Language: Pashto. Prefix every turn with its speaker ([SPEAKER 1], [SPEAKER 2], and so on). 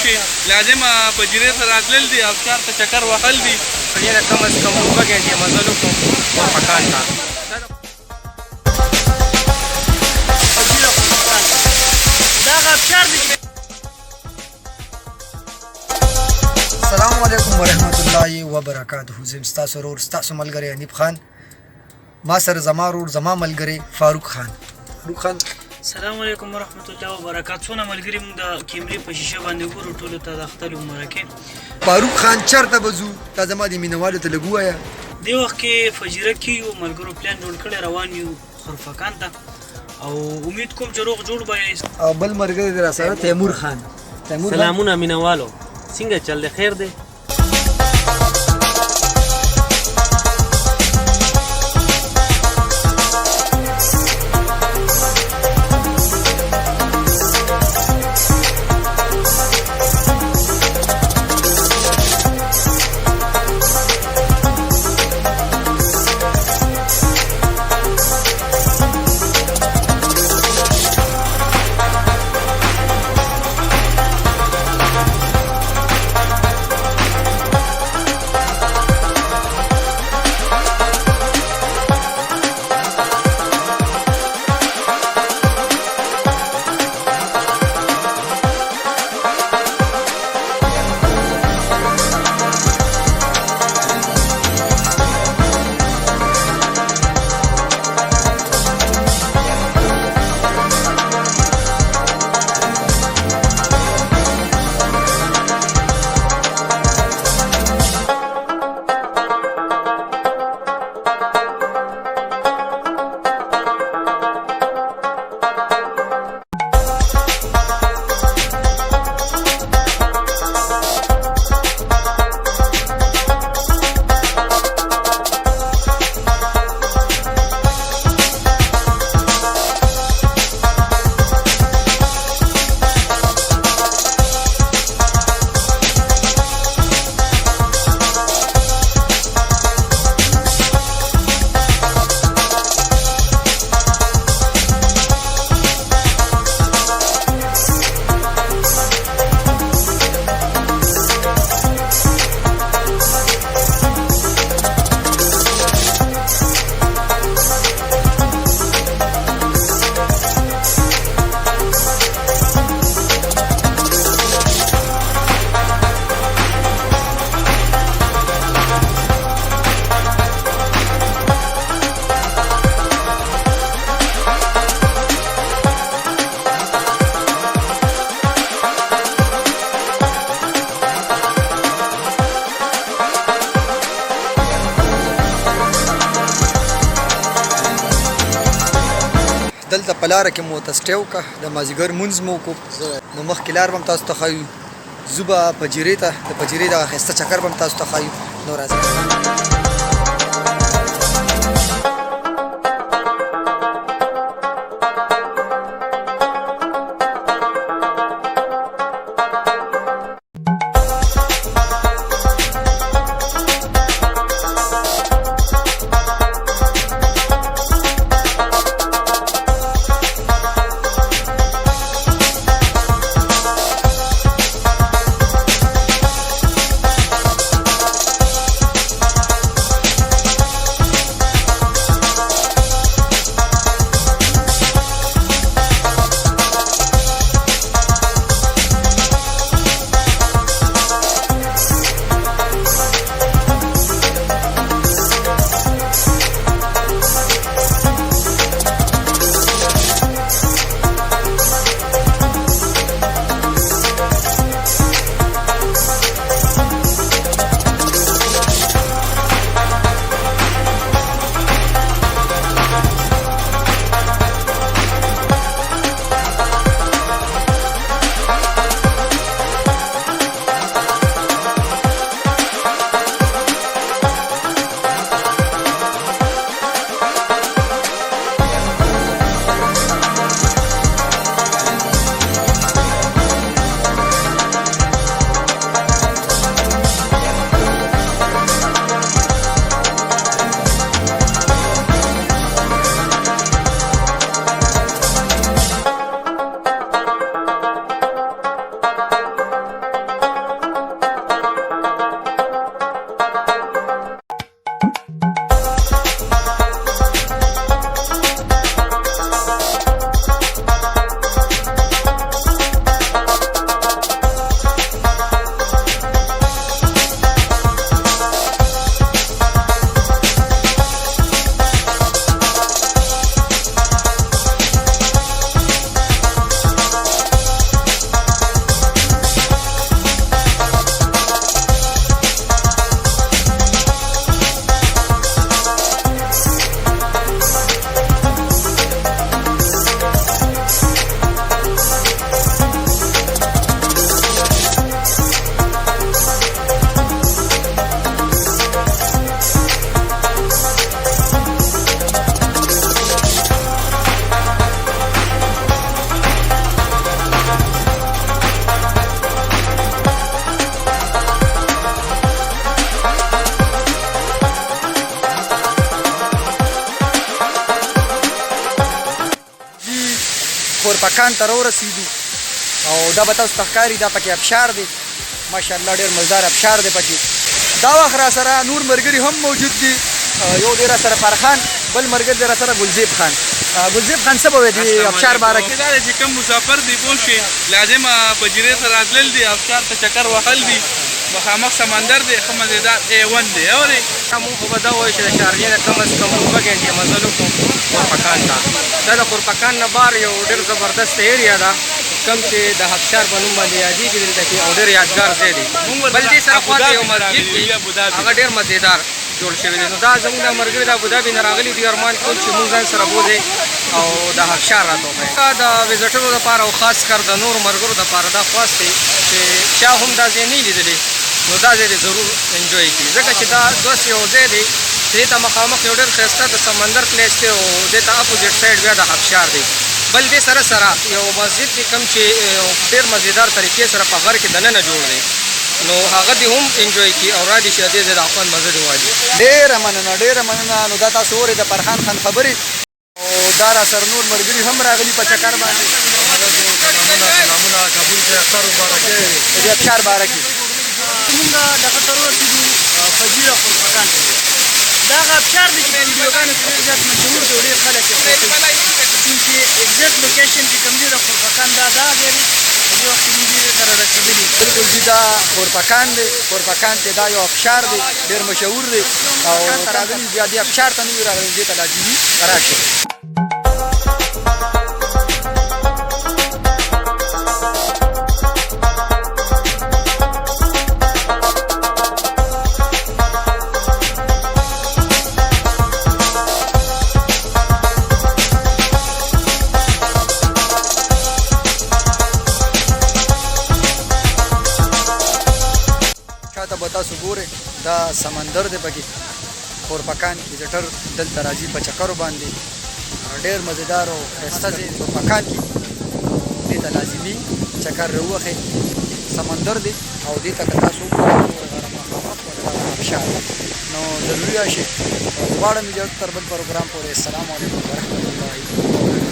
[SPEAKER 1] شي لازم په جیرې سره راتلل دي او ښار ته چکر وهل دي
[SPEAKER 2] ډېره کم از کم وګڼئ چې مزل وکړو ورپکان ته
[SPEAKER 3] السلام علیکم ورحمت الله وبرکاته. زه ستاسو ورور ستاسو ملګری انیب خان، ما سره زما ورور زما ملګری فاروق خان. فاروق خان
[SPEAKER 4] السلام علیکم ورحمت الله وبرکاته. څونه ملګري موږ د کیمرې په شیشه باندې ګورو ټولو ته د اختر مبارکي.
[SPEAKER 3] فاروق خان چرته بزو تا زما د مینوالو ته لګ ووایه.
[SPEAKER 4] دې وخت کې فجیره کې یو ملګرو پلان جوړ کړی روان یو خرفکان ته او امید کوم چې روغ جوړ به یې.
[SPEAKER 3] او بل ملګری دی راسره تیمور خان.
[SPEAKER 5] سلامونه مینوالو، څنګه چل دی؟ خیر دی؟
[SPEAKER 3] دلته په لاره کې مو تسټی وکړه، د مازدیګر مونځ مو وکړو. نو مخکې لار به هم تاسو ته ښایو، ځو به پجیرې ته، د پجیرې دغه ښایسته چکر به هم تاسو ته ښایو. نو راځئ. خورپکان ته راورسېدو او دا به تاسو ته ښکاري دا پکې ابشار دی ماشاءالله ډېر مزدار ابشار دی پکې دا وخت را سره نور ملګري هم موجود دي یو دی را سره فرخان بل ملګری دی را سره ګلزیب خان ګلزیب خان څه به وایي د ابشار باره کې
[SPEAKER 1] دا چې کوم مسافر دی پوه شي لازم پجیرې ته راتلل دي ابشار ته چکر وهل دي مخامخ سمندر دی ښه مزېدار A1 دی اورې
[SPEAKER 2] مونږ خو به دا وایو چې د شارجې نه کم از کم 2 ګنټې مزل وکړو خورپکان ته دا د خورپکان نه بار یو ډېر زبردست ایریا ده کوم چې د ابشار په نوم باندې یادېږي دلته کې او ډېر یادګار ځای دی بل دې سره خوا یو مسجد دی هغه ډېر مزېدار جوړ شوی دی نو دا زموږ د ملګري د ابوظبي نه راغلي دي ارمان کول چې مونږ ځان سره بوځئ او د ابشار راته وښایي د ویزټرو دپاره او خاص کر د نورو ملګرو دپاره دا خواست دی چې چا هم دا ځای نه لیدلی نو دا ځای دې ضرور انجوی کړي ځکه چې دا دوس یو ځای دی چې دې ته مخامخ یو ډېر ښایسته د سمندر پلیس دی او دې ته اپوزیټ سایډ بیا د ابشار دی بل دې سره سره یو مسجد دی کوم چې ډېر مزېدار طریقې سره په غر کې دننه جوړ دی نو هغه دې هم انجوی کړي او را دي چې دې ځای د خوند مزه دې والي
[SPEAKER 3] ډېره مننه نو دا تاسو اورئ د فرخان خان خبرې او دا را سره نور ملګري هم راغلي په چکر باندې
[SPEAKER 2] سلامونه کابل کې اختر مبارک
[SPEAKER 3] د دې ابشار باره کې
[SPEAKER 4] موږ دغه ته ورسېدو فجیره خورپکان ته دا هغه ابشار دی چې په ویډیوګانو کې ډېر زیات مشهور دی او ډېر خلک یې خوښوي کوم چې اګزیکټ لوکیشن چې کوم دی د خورپکان دا ځای دی په دې وخت کې موږ دې سره رسېدلي
[SPEAKER 3] بالکل دي دا خورپکان دی خورپکان کې دا یو ابشار دی ډېر مشهور دی او راغلي بیا دې ابشار ته نه وي راغلي دې ته لازمي راشي به تاسو ګورئ دا سمندر دی پکې خورپکان ویزټر دلته راځي په چکرو باندې ډېر مزېدار او ښایسته ځای خورپکان کې دې ته لازمي چکر راووښئ سمندر دی او دې ته که تاسو ابشار نو ضروري راشئ غواړم چې تر بل پروګرام پورې السلام علیکم ورحمة الله